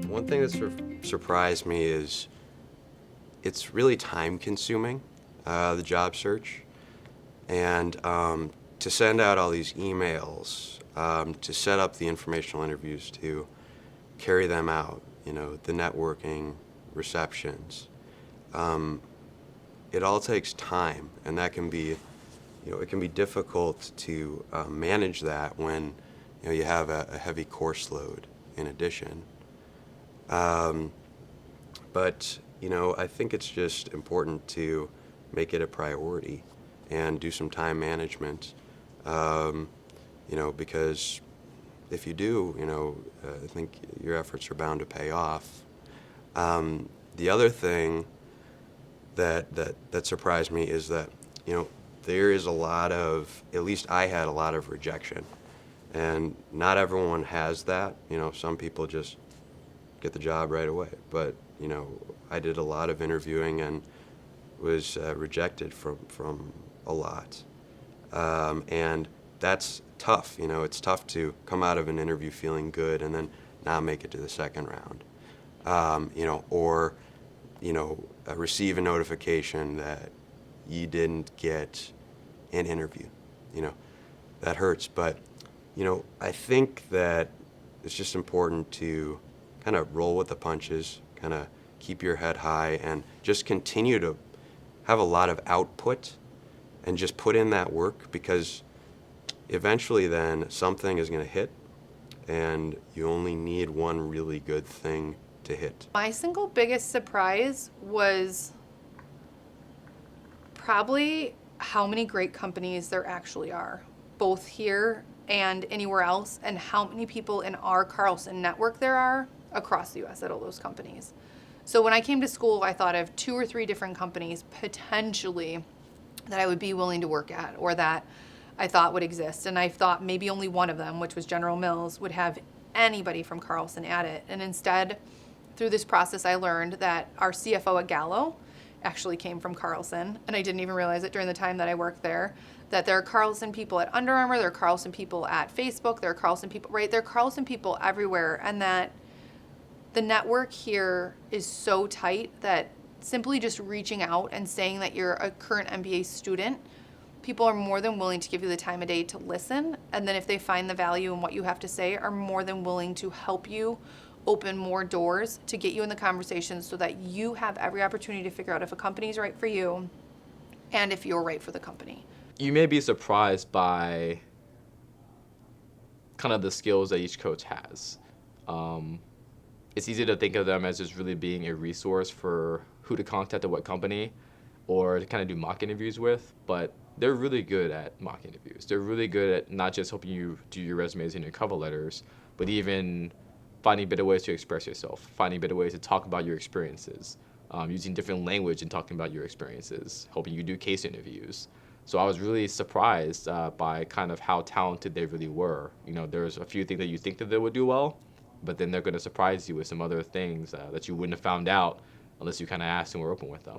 One thing that sort of surprised me is it's really time consuming, the job search. And to send out all these emails, to set up the informational interviews, to carry them out, the networking, receptions. It all takes time, and that can be, it can be difficult to manage that when, you have a heavy course load in addition. But, I think it's just important to make it a priority and do some time management, because if you do, I think your efforts are bound to pay off. The other thing that surprised me is that, there is a lot of, at least I had a lot of rejection. And not everyone has that. Some people just get the job right away. But, I did a lot of interviewing and was rejected from a lot. And that's tough. It's tough to come out of an interview feeling good and then not make it to the second round. Or receive a notification that you didn't get an interview. That hurts. But, I think that it's just important to kind of roll with the punches, kind of keep your head high, and just continue to have a lot of output and just put in that work, because eventually then something is going to hit, and you only need one really good thing to hit. My single biggest surprise was probably how many great companies there actually are, both here and anywhere else, and how many people in our Carlson network there are across the U.S. at all those companies. So when I came to school, I thought of 2 or 3 different companies potentially that I would be willing to work at, or that I thought would exist. And I thought maybe only one of them, which was General Mills, would have anybody from Carlson at it. And instead, through this process, I learned that our CFO at Gallo actually came from Carlson, and I didn't even realize it during the time that I worked there, that there are Carlson people at Under Armour, there are Carlson people at Facebook, there are Carlson people, right? There are Carlson people everywhere, and that the network here is so tight that simply just reaching out and saying that you're a current MBA student, people are more than willing to give you the time of day to listen, and then if they find the value in what you have to say, are more than willing to help you open more doors to get you in the conversation so that you have every opportunity to figure out if a company is right for you and if you're right for the company. You may be surprised by kind of the skills that each coach has. It's easy to think of them as just really being a resource for who to contact at what company or to kind of do mock interviews with, but they're really good at mock interviews. They're really good at not just helping you do your resumes and your cover letters, but even finding better ways to express yourself, finding better ways to talk about your experiences, using different language and talking about your experiences, helping you do case interviews. So I was really surprised by kind of how talented they really were. There's a few things that you think that they would do well, but then they're going to surprise you with some other things that you wouldn't have found out unless you kind of asked and were open with them.